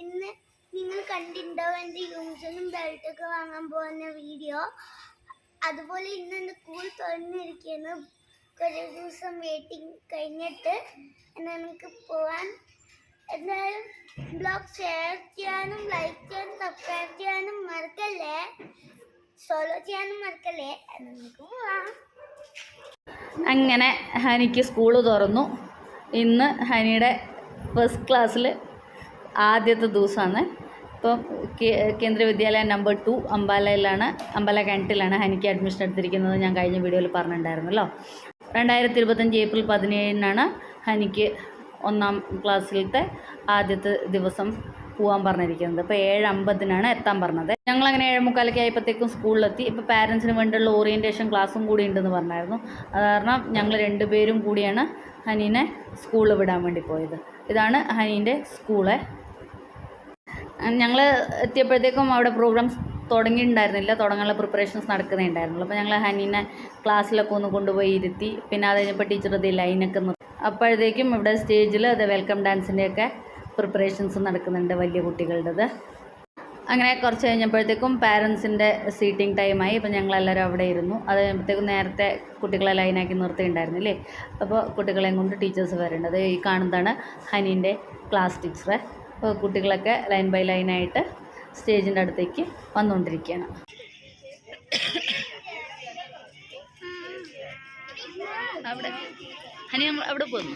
ഇന്ന് നിങ്ങൾ കണ്ടിട്ടുണ്ടാവും എൻ്റെ യൂണിഫോമും ബെൽറ്റൊക്കെ വാങ്ങാൻ പോകുന്ന വീഡിയോ. അതുപോലെ ഇന്ന് എൻ്റെ സ്കൂൾ തുറന്നിരിക്കുന്നു. കുറേ ദിവസം വെയിറ്റിംഗ് കഴിഞ്ഞിട്ട് നമുക്ക് പോവാൻ. എന്തായാലും ബ്ലോഗ് ഷെയർ ചെയ്യാനും ലൈക്ക് ചെയ്യാനും സബ്സ്ക്രൈബ് ചെയ്യാനും മറക്കല്ലേ, ഫോളോ ചെയ്യാനും മറക്കല്ലേ. നമുക്ക് പോവാം. അങ്ങനെ ഹനിക്ക് സ്കൂൾ തുറന്നു. ഇന്ന് ഹനിയുടെ ഫസ്റ്റ് ക്ലാസ്സിൽ ആദ്യത്തെ ദിവസമാണ്. ഇപ്പം കേന്ദ്ര വിദ്യാലയ നമ്പർ 2 അംബാല കിണറ്റിലാണ് ഹനിക്ക് അഡ്മിഷൻ എടുത്തിരിക്കുന്നത്. ഞാൻ കഴിഞ്ഞ വീഡിയോയിൽ പറഞ്ഞിട്ടുണ്ടായിരുന്നല്ലോ. 2025 ഏപ്രിൽ 17 ഹനിക്ക് 1ാം ക്ലാസ്സിലത്തെ ആദ്യത്തെ ദിവസം പോകാൻ പറഞ്ഞിരിക്കുന്നത്. ഇപ്പോൾ 7:50 എത്താൻ പറഞ്ഞത്. ഞങ്ങളങ്ങനെ 7:45 ആയപ്പോഴത്തേക്കും സ്കൂളിലെത്തി. ഇപ്പോൾ പാരൻസിന് വേണ്ടിയുള്ള ഓറിയൻറ്റേഷൻ ക്ലാസ്സും കൂടി ഉണ്ടെന്ന് പറഞ്ഞായിരുന്നു. അത് കാരണം ഞങ്ങൾ 2 പേരും കൂടിയാണ് ഹനീനെ സ്കൂളിൽ വിടാൻ വേണ്ടി പോയത്. ഇതാണ് ഹനീൻ്റെ സ്കൂള്. ഞങ്ങൾ എത്തിയപ്പോഴത്തേക്കും അവിടെ പ്രോഗ്രാംസ് തുടങ്ങിയിട്ടുണ്ടായിരുന്നില്ല, തുടങ്ങാനുള്ള പ്രിപ്പറേഷൻസ് നടക്കുന്നേ ഉണ്ടായിരുന്നുള്ളൂ. അപ്പോൾ ഞങ്ങൾ ഹനീനെ ക്ലാസ്സിലൊക്കെ ഒന്ന് കൊണ്ടുപോയി ഇരുത്തി. പിന്നെ അത് കഴിഞ്ഞപ്പോൾ ടീച്ചർ ഇത് ലൈനൊക്കെ നിർത്തി. അപ്പോഴത്തേക്കും ഇവിടെ സ്റ്റേജിൽ അത് വെൽക്കം ഡാൻസിൻ്റെയൊക്കെ പ്രിപ്പറേഷൻസ് നടക്കുന്നുണ്ട്, വലിയ കുട്ടികളുടേത്. അങ്ങനെ കുറച്ച് കഴിഞ്ഞപ്പോഴത്തേക്കും പാരൻസിൻ്റെ സീറ്റിംഗ് ടൈമായി. അപ്പോൾ ഞങ്ങളെല്ലാവരും അവിടെ ഇരുന്നു. അത് കഴിയുമ്പോഴത്തേക്കും നേരത്തെ കുട്ടികളെ ലൈനാക്കി നിർത്തിയിട്ടുണ്ടായിരുന്നില്ലേ. അപ്പോൾ കുട്ടികളെയും കൊണ്ട് ടീച്ചേഴ്സ് വരേണ്ടത്. ഈ കാണുന്നതാണ് ഹനീൻ്റെ ക്ലാസ് ടീച്ചറെ. അപ്പോൾ കുട്ടികളൊക്കെ ലൈൻ ബൈ ലൈനായിട്ട് സ്റ്റേജിൻ്റെ അടുത്തേക്ക് വന്നുകൊണ്ടിരിക്കുകയാണ്. അവിടെ ഹനി നമ്മൾ അവിടെ പോകുന്നു.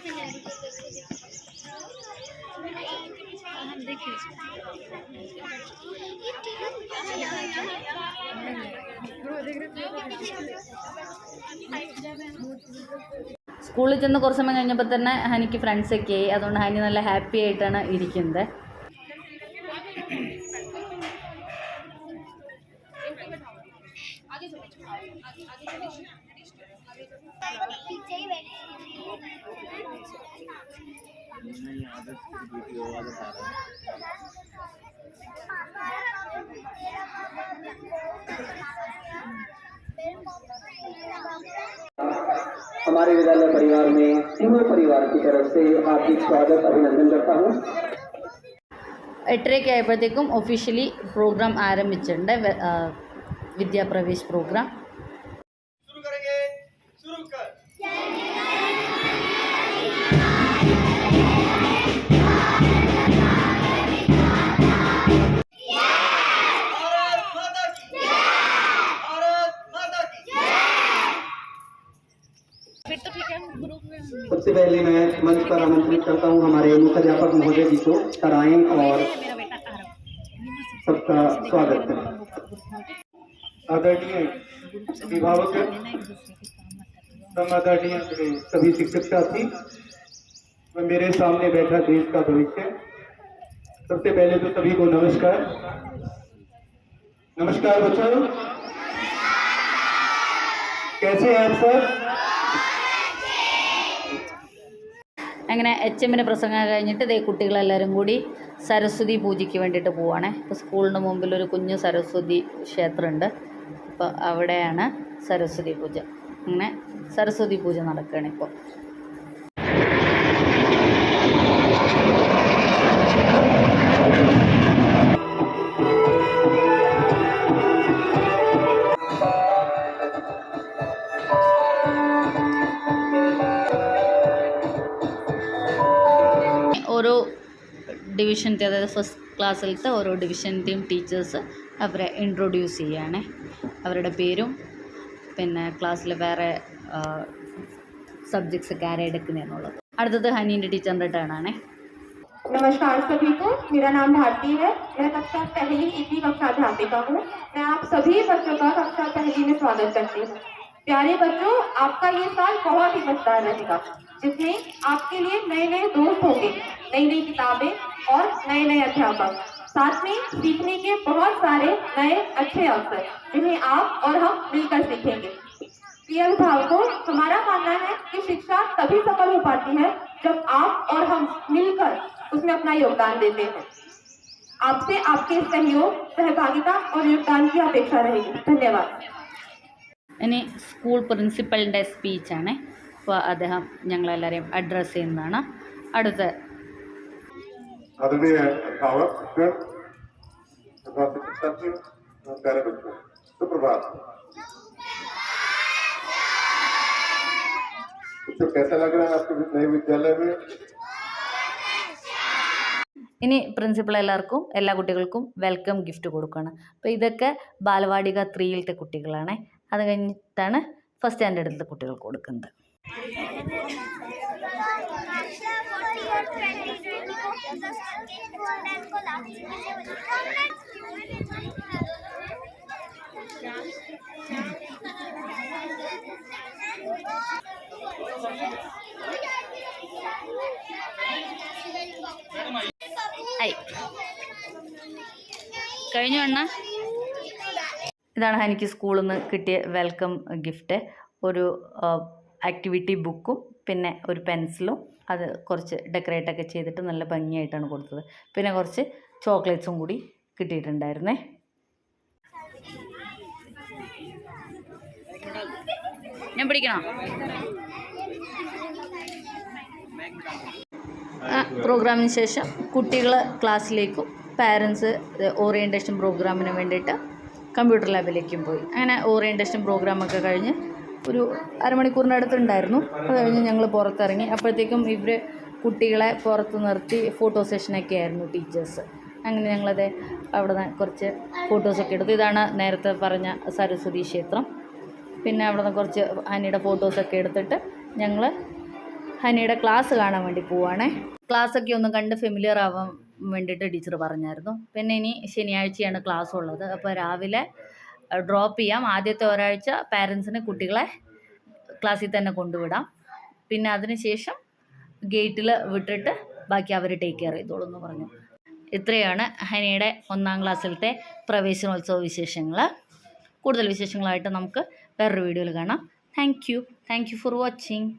സ്കൂളിൽ ചെന്ന് കുറച്ച് സമയം കഴിഞ്ഞപ്പോൾ തന്നെ ഹനിക്ക് ഫ്രണ്ട്സൊക്കെ ആയി. അതുകൊണ്ട് ഹനി നല്ല ഹാപ്പി ആയിട്ടാണ് ഇരിക്കുന്നത്. हमारे विद्यालय परिवार में तीनों परिवार की तरफ से हार्दिक स्वागत अभिनंदन करता हूँ. 8:30 ആയപ്പോഴത്തേക്കും ഒഫീഷ്യലി പ്രോഗ്രാം ആരംഭിച്ചിട്ടുണ്ട്. വിദ്യാപ്രവേശ് പ്രോഗ്രാം. सबसे पहले मैं मंच पर आमंत्रित करता हूँ हमारे मुख्याध्यापक महोदय जी को सराएं और सबका स्वागत करें. आदरणीय अभिभावक, आदरणीय सभी शिक्षक साथी व मेरे सामने बैठा देश का भविष्य, सबसे पहले तो सभी को नमस्कार. नमस्कार बच्चों, कैसे हैं आप सब? അങ്ങനെ HMൻ്റെ പ്രസംഗം കഴിഞ്ഞിട്ട് ഇതേ കുട്ടികളെല്ലാവരും കൂടി സരസ്വതി പൂജയ്ക്ക് വേണ്ടിയിട്ട് പോവുകയാണ്. ഇപ്പോൾ സ്കൂളിന് മുമ്പിൽ ഒരു കുഞ്ഞു സരസ്വതി ക്ഷേത്രമുണ്ട്. അപ്പോൾ അവിടെയാണ് സരസ്വതി പൂജ. അങ്ങനെ സരസ്വതി പൂജ നടക്കുകയാണ് ഇപ്പോൾ. ഓരോ ഡിവിഷൻ്റെ, അതായത് ഫസ്റ്റ് ക്ലാസ്സിലത്തെ ഓരോ ഡിവിഷൻ്റെയും ടീച്ചേഴ്സ് അവരെ ഇൻട്രൊഡ്യൂസ് ചെയ്യുകയാണ്. അവരുടെ പേരും പിന്നെ ക്ലാസ്സിൽ വേറെ സബ്ജക്ട്സ് ഒക്കെ ആരെ എടുക്കുന്നതെന്നുള്ളത്. അടുത്തത് ഹനീൻ്റെ ടീച്ചറിൻ്റെ ടേണാണ്. नमस्कार सभी को, मेरा नाम भारती है. मैं कक्षा पहली 1वीं कक्षा अध्यापिका हूँ. मैं आप सभी बच्चों का कक्षा पहली में स्वागत करती हूँ. प्यारे बच्चों, आपका ये साल बहुत ही मजेदार रहेगा, जिसमें आपके लिए नए नए दोस्त होंगे, नई नई किताबें और नए नए अध्यापक, साथ में सीखने के बहुत सारे नए अच्छे अवसर, जिन्हें आप और हम मिलकर सीखेंगे. प्रिय अभिभावकों, हमारा मानना है कि शिक्षा तभी सफल हो पाती है जब आप और हम मिलकर उसमें अपना योगदान देते हैं. आपसे आपके सहयोग, सहभागिता और योगदान की अपेक्षा रहेगी. धन्यवाद. ഇനി സ്കൂൾ പ്രിൻസിപ്പലിൻ്റെ സ്പീച്ചാണ്. അപ്പോൾ അദ്ദേഹം ഞങ്ങളെല്ലാവരെയും അഡ്രസ്സ് ചെയ്യുന്നതാണ്. അടുത്ത आदरणीय अभिभावक तथा शिक्षक साथियों और प्यारे बच्चों, सुप्रभात। बच्चों, कैसा लग रहा है आपके नए विद्यालय में? ഇനി പ്രിൻസിപ്പൾ എല്ലാ കുട്ടികൾക്കും വെൽക്കം ഗിഫ്റ്റ് കൊടുക്കുകയാണ്. അപ്പോൾ ഇതൊക്കെ ബാലവാടിക 3-യിലത്തെ കുട്ടികളാണ്. അത് കഴിഞ്ഞിട്ടാണ് ഫസ്റ്റ് സ്റ്റാൻഡേർഡിലത്തെ കുട്ടികൾക്ക് കൊടുക്കുന്നത്. കഴിഞ്ഞു അണ്ണ. ഇതാണ് എനിക്ക് സ്കൂളിൽ നിന്ന് കിട്ടിയ വെൽക്കം ഗിഫ്റ്റ്. ഒരു ആക്ടിവിറ്റി ബുക്കും പിന്നെ ഒരു പെൻസിലും, അത് കുറച്ച് ഡെക്കറേറ്റൊക്കെ ചെയ്തിട്ട് നല്ല ഭംഗിയായിട്ടാണ് കൊടുത്തത്. പിന്നെ കുറച്ച് ചോക്ലേറ്റ്സും കൂടി കിട്ടിയിട്ടുണ്ടായിരുന്നേ. ഞാൻ പിടിക്കണോ? പ്രോഗ്രാമിന് ശേഷം കുട്ടികൾ ക്ലാസ്സിലേക്കും പാരൻസ് ഓറിയൻറ്റേഷൻ പ്രോഗ്രാമിന് വേണ്ടിയിട്ട് കമ്പ്യൂട്ടർ ലാബിലേക്കും പോയി. അങ്ങനെ ഓറിയൻറ്റേഷൻ പ്രോഗ്രാമൊക്കെ കഴിഞ്ഞ് ഒരു അരമണിക്കൂറിൻ്റെ അടുത്തുണ്ടായിരുന്നു. അത് കഴിഞ്ഞ് ഞങ്ങൾ പുറത്തിറങ്ങി. അപ്പോഴത്തേക്കും ഇവർ കുട്ടികളെ പുറത്ത് നിർത്തി ഫോട്ടോ സെഷനൊക്കെ ആയിരുന്നു ടീച്ചേഴ്സ്. അങ്ങനെ ഞങ്ങളത് അവിടെ നിന്ന് കുറച്ച് ഫോട്ടോസൊക്കെ എടുത്തു. ഇതാണ് നേരത്തെ പറഞ്ഞ സരസ്വതി ക്ഷേത്രം. പിന്നെ അവിടെ നിന്ന് കുറച്ച് ഹനിയുടെ ഫോട്ടോസൊക്കെ എടുത്തിട്ട് ഞങ്ങൾ ഹനിയുടെ ക്ലാസ് കാണാൻ വേണ്ടി പോവുകയാണേ. ക്ലാസ്സൊക്കെ ഒന്ന് കണ്ട് ഫെമിലിയർ ആവാൻ വേണ്ടിയിട്ട് ടീച്ചർ പറഞ്ഞായിരുന്നു. പിന്നെ ഇനി ശനിയാഴ്ചയാണ് ക്ലാസ് ഉള്ളത്. അപ്പോൾ രാവിലെ ഡ്രോപ്പ് ചെയ്യാം. ആദ്യത്തെ ഒരാഴ്ച പാരൻസിന് കുട്ടികളെ ക്ലാസ്സിൽ തന്നെ കൊണ്ടുവിടാം. പിന്നെ അതിന് ശേഷം ഗേറ്റിൽ വിട്ടിട്ട് ബാക്കി അവർ ടേക്ക് കെയർ ചെയ്തോളൂ എന്ന് പറഞ്ഞു. ഇത്രയാണ് ഹനിയുടെ 1-ാം ക്ലാസ്സിലത്തെ പ്രവേശനോത്സവ വിശേഷങ്ങൾ. കൂടുതൽ വിശേഷങ്ങളായിട്ട് നമുക്ക് വേറൊരു വീഡിയോയിൽ കാണാം. Thank you for watching.